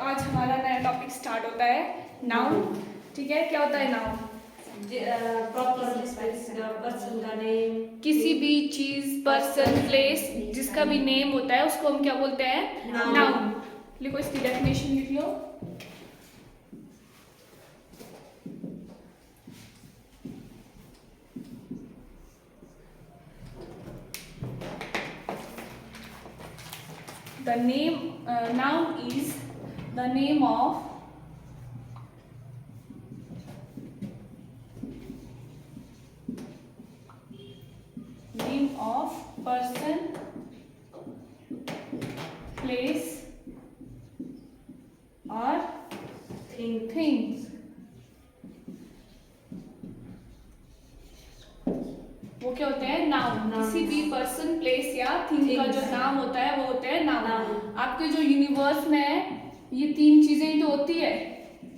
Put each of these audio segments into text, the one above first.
आज हमारा नया टॉपिक स्टार्ट होता है नाउन। ठीक है, क्या होता है नाउन? पर्सन का नेम, किसी भी चीज, पर्सन, प्लेस जिसका भी नेम होता है उसको हम क्या बोलते हैं? नाउन। लिखो, इसकी डेफिनेशन लिख लो। The name noun is the name of person, place or things. वो क्या होते हैं? नाउन। किसी भी पर्सन, प्लेस या थिंग का जो नाम होता है वो होते हैं नाउन। आपके जो यूनिवर्स में है ये तीन चीजें ही तो होती है।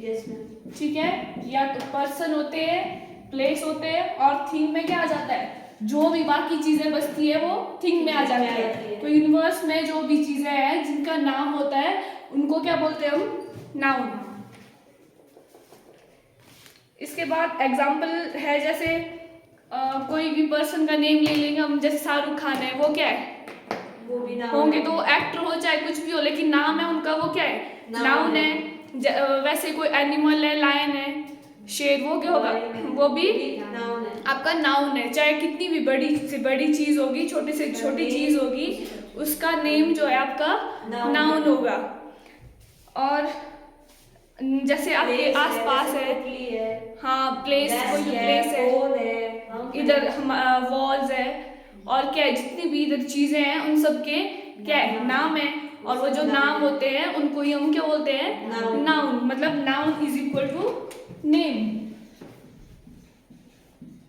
Yes ma'am. ठीक है, या तो पर्सन होते हैं, प्लेस होते हैं और थिंग में क्या आ जाता है? जो भी बाकी चीजें बचती है वो थिंग में आ जाती है। तो यूनिवर्स में जो भी चीजें हैं जिनका नाम होता है उनको क्या बोलते हैं हम? नाउन। इसके बाद एग्जाम्पल है, जैसे कोई भी पर्सन का नेम ले लेंगे हम, जैसे शाहरुख खान है, वो क्या है? वो भी नाउन होंगे तो एक्टर हो चाहे कुछ भी हो, लेकिन नाम है उनका, वो क्या है? नाउन है। वैसे कोई एनिमल है, लायन है, शेर, वो क्या होगा? वो भी नाउन है। आपका नाउन है। चाहे कितनी भी बड़ी से बड़ी चीज होगी, छोटी से छोटी चीज होगी, उसका नेम जो है आपका नाउन होगा। और जैसे आपके आसपास है, हाँ, प्लेस, कोई भी प्लेस है, इधर हम वॉल्स है और क्या है, जितनी भी इधर चीजें हैं उन सब के क्या है? नाम है। और वो जो नाम होते हैं उनको ही हम क्या बोलते हैं? नाउन। मतलब noun is equal to name.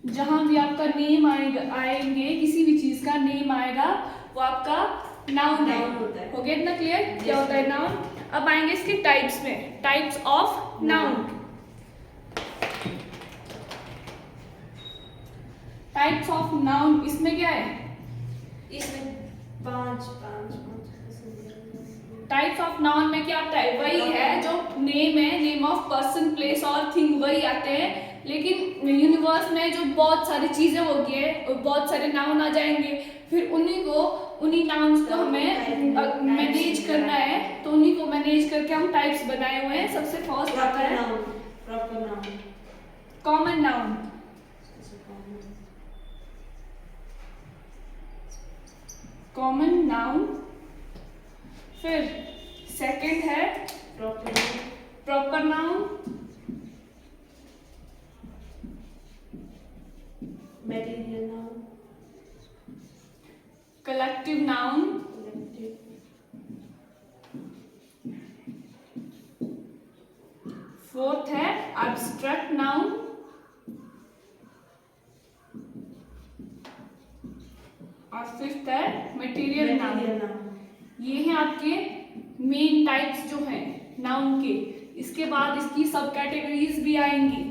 जहां भी आपका नेम आएंगे, किसी भी चीज का नेम आएगा वो आपका नाउन है। हो गया इतना क्लियर? क्या होता है नाउन? अब आएंगे इसके टाइप्स में, types of noun. Types of noun, इसमें क्या है? इसमें पांच टाइप्स ऑफ नाउन में क्या आता है? वही है जो नेम है, नेम ऑफ पर्सन, प्लेस और थिंग, वही आते हैं। लेकिन यूनिवर्स में जो बहुत सारी चीजें होगी है, बहुत सारे नाउन आ जाएंगे, फिर उन्हीं नाउन्स को हमें मैनेज करना है। तो उन्हीं को मैनेज करके हम टाइप्स बनाए हुए हैं। सबसे फर्स्ट आता है कॉमन नाउन। Common noun. फिर सेकंड है proper noun. Material noun. Collective noun. Fourth है एब्स्ट्रैक्ट नाउन। और फिफ्थ है मटेरियल नाउन। ये हैं आपके मेन टाइप्स जो हैं नाउन के। इसके बाद इसकी सब कैटेगरीज भी आएंगी।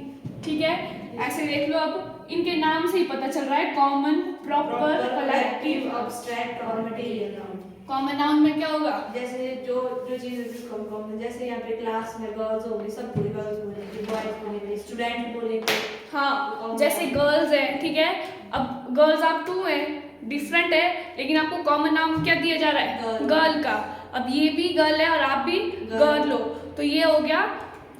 ठीक है, ऐसे देख लो, अब इनके नाम से ही पता चल रहा है, कॉमन, प्रॉपर, कलेक्टिव, एब्स्ट्रैक्ट और मटेरियल नाउन। कॉमन नाउन में क्या होगा? जैसे जो चीजें जिसको हम कॉमन, जैसे यहाँ पे क्लास में गर्ल्स होंगी, सब पूरी गर्ल्स बोलेंगे, बॉयज बोलेंगे, स्टूडेंट बोलेंगे। हाँ, जैसे गर्ल्स है, ठीक है, अब गर्ल्स आप टू है, डिफरेंट है, लेकिन आपको कॉमन नाम क्या दिया जा रहा है? गर्ल का। अब ये भी गर्ल है और आप भी गर्ल हो, तो ये हो गया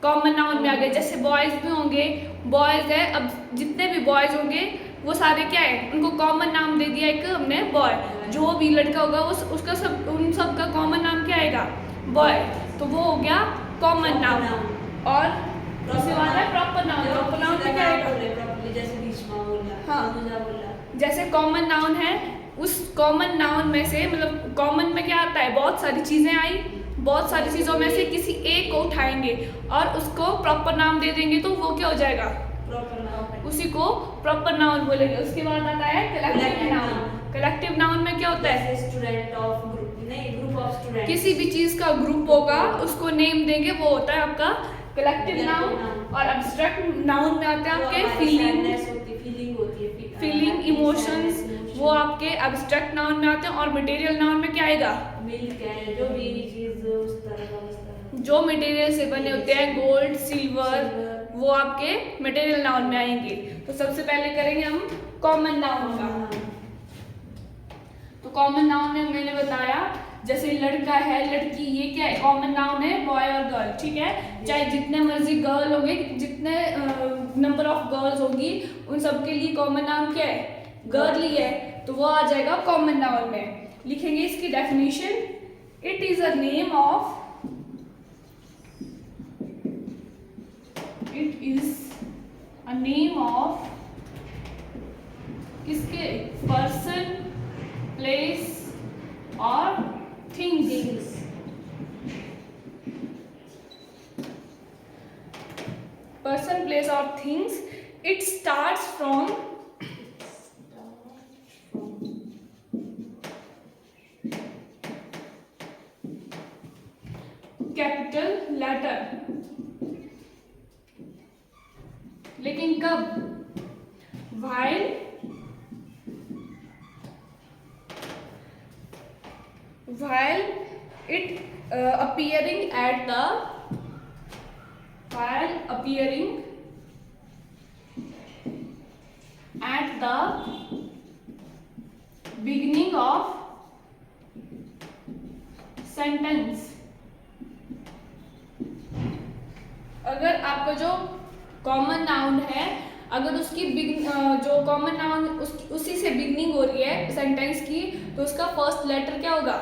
कॉमन नाउन में आ गया। जैसे बॉयज भी होंगे, बॉयज है, अब जितने भी बॉयज होंगे वो सारे क्या है? उनको कॉमन नाम दे दिया एक हमने, बॉय। जो भी लड़का होगा उसका सब, उन सब का कॉमन नाम क्या आएगा? बॉय। तो वो हो गया कॉमन नाउन। और दूसरी बात है प्रॉपर नाउन। प्रॉपर नाउन में क्या आएगा? जैसे भीष्मा बोला, हाँ, जैसे कॉमन नाउन है, उस कॉमन नाउन में से, मतलब कॉमन में क्या आता है? बहुत सारी चीजें आई, बहुत सारी चीजों में से किसी एक को उठाएंगे और उसको प्रॉपर नाम दे देंगे, तो वो क्या हो जाएगा? Proper noun. उसी को प्रॉपर नाउन बोलेंगे। उसके बाद आता है कलेक्टिव नाउन। कलेक्टिव नाउन में क्या होता है? स्टूडेंट ऑफ ग्रुप, नहीं, ग्रुप ऑफ स्टूडेंट। किसी भी चीज का ग्रुप होगा उसको नेम देंगे, वो होता है आपका कलेक्टिव नाउन। और एब्स्ट्रैक्ट नाउन में आते हैं आपके फीलिंग, इमोशंस, वो आपके एब्स्ट्रैक्ट नाउन में आते हैं। और मटेरियल नाउन में क्या आएगा? मिल्क है, जो भी चीज उस जो मटेरियल से बने होते हैं, गोल्ड, सिल्वर, वो आपके मटेरियल नाउन में आएंगे। तो सबसे पहले करेंगे हम कॉमन नाउन का। तो कॉमन नाउन में मैंने बताया जैसे लड़का है, लड़की, ये क्या है? कॉमन नाउन है, बॉय और गर्ल, ठीक है। चाहे जितने मर्जी गर्ल होंगे, जितने नंबर ऑफ गर्ल्स होगी, उन सबके लिए कॉमन नाउन क्या है? गर्ल ही है, तो वो आ जाएगा कॉमन नाउन में। लिखेंगे इसकी definition, it is a name of, it is a name of किसके? पर्सन, प्लेस और थिंग्स। पर्सन, प्लेस और things. It starts from capital letter. लेकिन कब? while it appearing at the, while appearing at the beginning of sentence। अगर आपका जो common noun है, अगर उसकी जो कॉमन नाउन उसी से बिगनिंग हो रही है सेंटेंस की, तो उसका फर्स्ट लेटर क्या होगा?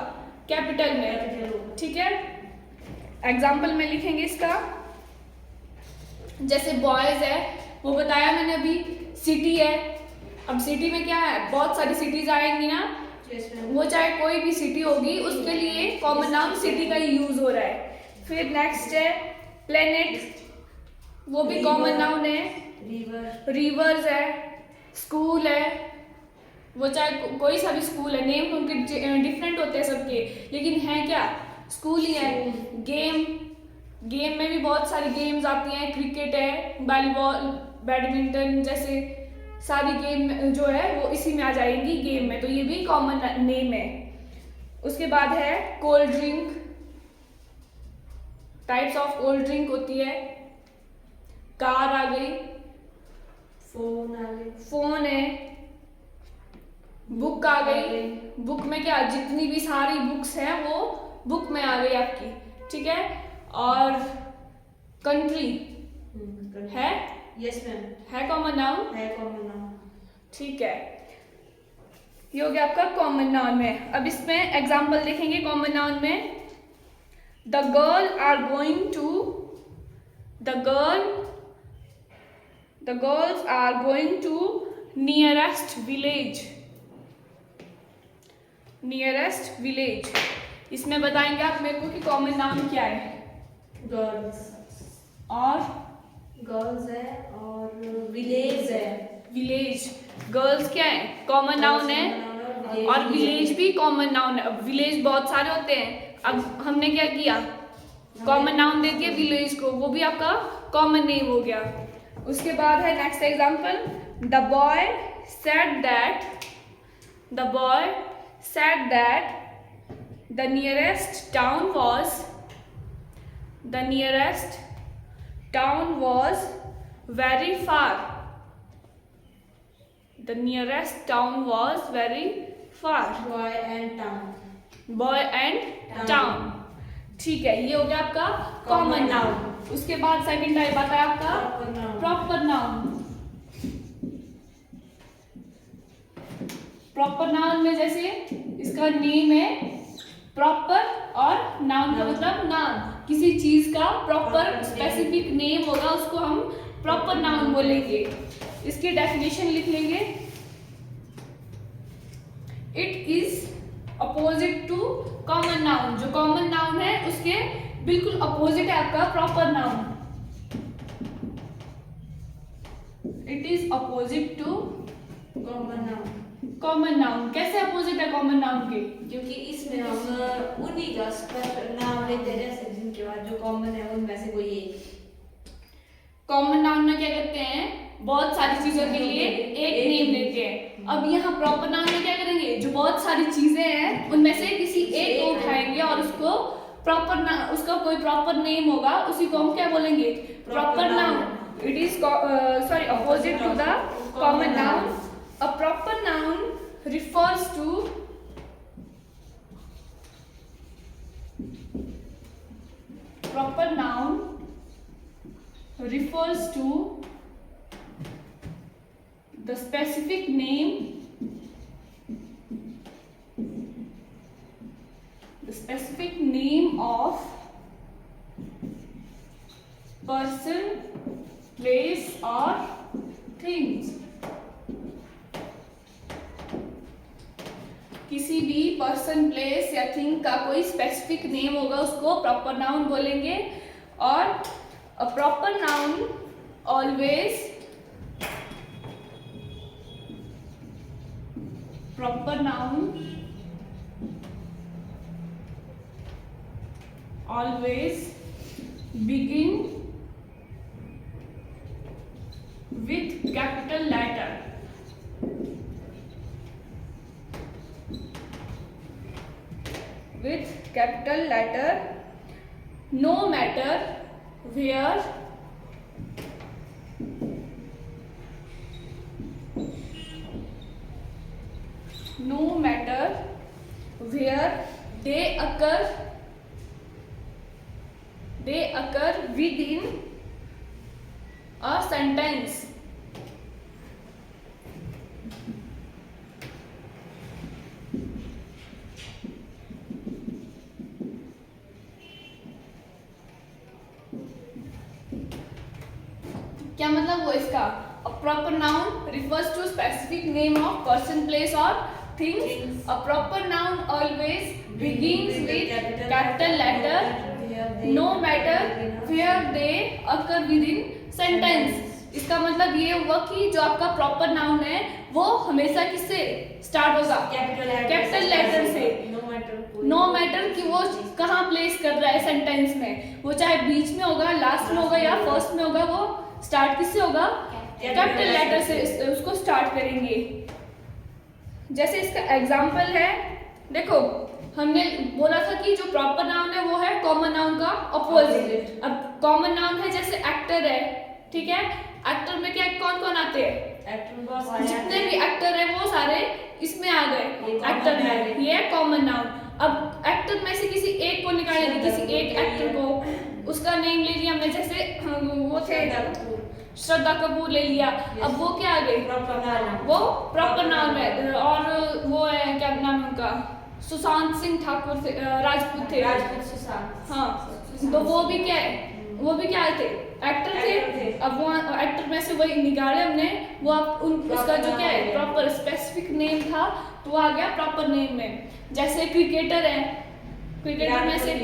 कैपिटल में, ठीक है। एग्जाम्पल में लिखेंगे इसका, जैसे बॉयज है, वो बताया मैंने अभी। सिटी है, अब सिटी में क्या है? बहुत सारी सिटीज आएंगी ना, वो चाहे कोई भी सिटी होगी, उसके लिए कॉमन नाउन सिटी का ही यूज हो रहा है। फिर नेक्स्ट है प्लेनेट, वो भी कॉमन नाउन है। रिवर्स है, स्कूल है, वो चाहे कोई सा भी स्कूल है, नेम तो उनके डिफरेंट होते हैं सबके, लेकिन है क्या? स्कूल ही है। गेम में भी बहुत सारी गेम्स आती हैं, क्रिकेट है, वॉलीबॉल, बैडमिंटन, जैसे सारी गेम जो है वो इसी में आ जाएंगी गेम में, तो ये भी कॉमन नेम है। उसके बाद है cold drink, types of cold drink होती है। कार आ गई, फोन है, बुक आ गई। बुक में क्या? जितनी भी सारी बुक्स हैं वो बुक में आ गई आपकी, ठीक है। और कंट्री है, यस मैम, है कॉमन नाउन, है कॉमन नाउन, ठीक है। ये हो गया आपका कॉमन नाउन में। अब इसमें एग्जाम्पल देखेंगे कॉमन नाउन में। The girl are going to, the girls are going to nearest village, nearest village। इसमें बताएंगे आप मेरे को कि कॉमन नाउन क्या है। गर्ल्स और गर्ल्स है और विलेज है। विलेज, गर्ल्स क्या है? कॉमन नाउन है, और विलेज भी कॉमन नाउन है। अब विलेज बहुत सारे होते हैं, अब हमने क्या किया? कॉमन नाउन दे दिया विलेज को, वो भी आपका कॉमन नेम हो गया। उसके बाद है next example, the boy said that, the boy said that the nearest town was, the nearest town was very far, the nearest town was very far. Boy and town, boy and town, ठीक है। ये हो गया आपका common noun. उसके बाद second type आता है आपका प्रॉपर नाउन। प्रॉपर नाउन में जैसे इसका नेम है प्रॉपर, और नाउन का मतलब नाम, किसी चीज का प्रॉपर स्पेसिफिक नेम होगा, उसको हम प्रॉपर नाउन बोलेंगे। इसकी डेफिनेशन लिख लेंगे, it is opposite to common noun. जो कॉमन नाउन है उसके बिल्कुल अपोजिट है आपका proper noun. It is opposite to common noun. Common noun कैसे अपोजिट है कॉमन नाउन के? क्योंकि इसमें हम उन्हीं का स्पेशल नाम लेते हैं, जैसे जिनके बाद जो कॉमन है उनमें से कोई एक। कॉमन नाउन में क्या करते हैं? बहुत सारी चीजों के लिए एक नेम देते हैं। अब यहाँ प्रॉपर नाउन में क्या करेंगे? जो बहुत सारी चीजें हैं उनमें से किसी एक को उठाएंगे और उसको प्रॉपर उसका कोई प्रॉपर नेम होगा, उसी को हम क्या बोलेंगे? Proper noun. It is sorry opposite to the common noun. A proper noun refers to the specific name of person, place or things. किसी भी पर्सन, प्लेस या थिंग का कोई स्पेसिफिक नेम होगा, उसको प्रॉपर नाउन बोलेंगे. और अ proper noun always begin with capital letter. No matter where they occur within a sentence. क्या मतलब वो इसका? A proper noun refers to specific name of person, place और things. A proper noun always begins with capital letter no matter where they occur within sentence. इसका मतलब ये हुआ कि जो आपका प्रॉपर नाउन है वो हमेशा किससे स्टार्ट होगा? कैपिटल लेटर से. नो मैटर कि वो कहाँ प्लेस कर रहा है सेंटेंस में, वो चाहे बीच में होगा, लास्ट में होगा या फर्स्ट में होगा, वो स्टार्ट किससे होगा? कैपिटल लेटर से उसको स्टार्ट करेंगे. जैसे इसका एग्जांपल है, देखो हमने बोला था कि जो प्रॉपर नाउन है वो है कॉमन नाउन का अपोजिट. अब कॉमन नाउन है जैसे एक्टर है, ठीक है. एक्टर में क्या कौन कौन आते हैं? जितने भी एक्टर है वो सारे इसमें आ गए एक्टर में. ये है कॉमन नाउन. अब एक्टर में से किसी एक को निकालेंगे, किसी एक एक्टर को, उसका नेम ले लिया हमने, जैसे वो थे श्रद्धा कपूर ले लिया. अब वो क्या आ गए? वो प्रॉपर नाउन है. और वो है क्या नाम है उनका? सुशांत सिंह ठाकुर थे, राजपूत थे. हाँ, तो वो भी क्या है? वो भी क्या थे? एक्टर थे. अब वो एक्टर में से वही निकाले हमने, वो उसका जो क्या है प्रॉपर स्पेसिफिक नेम था तो वो आ गया प्रॉपर नेम में. जैसे क्रिकेटर है, क्रिकेटर में से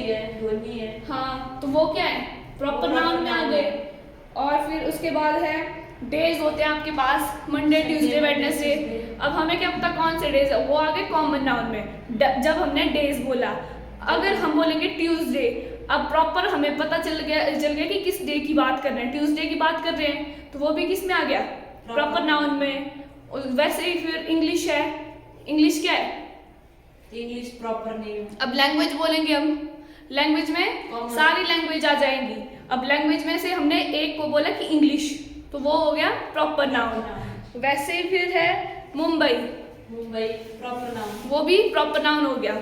धोनी है, हाँ, तो वो क्या है? प्रॉपर नाउन में आ गए. और फिर उसके बाद है डेज होते हैं आपके पास, मंडे, ट्यूसडे, वेडनेसडे. अब हमें क्या पता कौन से डेज है, वो आ गए कॉमन नाउन में जब हमने डेज बोला. अगर हम बोलेंगे ट्यूसडे, अब प्रॉपर हमें पता चल गया कि किस डे की बात कर रहे हैं. ट्यूसडे की बात कर रहे हैं तो वो भी किस में आ गया? प्रॉपर नाउन में. वैसे ही फिर इंग्लिश है, इंग्लिश क्या है? English proper name. अब लैंग्वेज बोलेंगे हम, लैंग्वेज में सारी लैंग्वेज आ जाएंगी. अब लैंग्वेज में से हमने एक को बोला कि इंग्लिश, तो वो हो गया प्रॉपर नाउन. वैसे ही फिर है मुंबई प्रॉपर नाउन, वो भी प्रॉपर नाउन हो गया.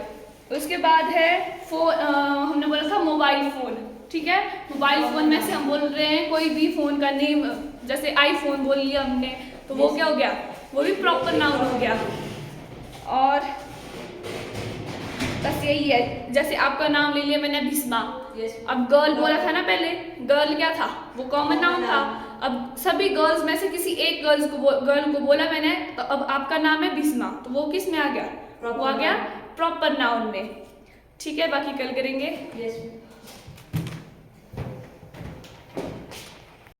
उसके बाद है हमने बोला था मोबाइल फोन, ठीक है. मोबाइल फोन में से हम बोल रहे हैं कोई भी फोन का नेम, जैसे आईफोन बोल लिया हमने, तो वो क्या हो गया? वो भी प्रॉपर नाउन हो गया. और बस यही है. जैसे आपका नाम ले लिया मैंने भीष्मा. अब गर्ल बोला था ना पहले, गर्ल क्या था? वो कॉमन नाउन था. अब सभी गर्ल्स में से किसी एक गर्ल को बोला मैंने, तो अब आपका नाम है भीष्मा, तो वो किस में आ गया? वो आ गया प्रॉपर नाउन में. ठीक है, बाकी कल करेंगे.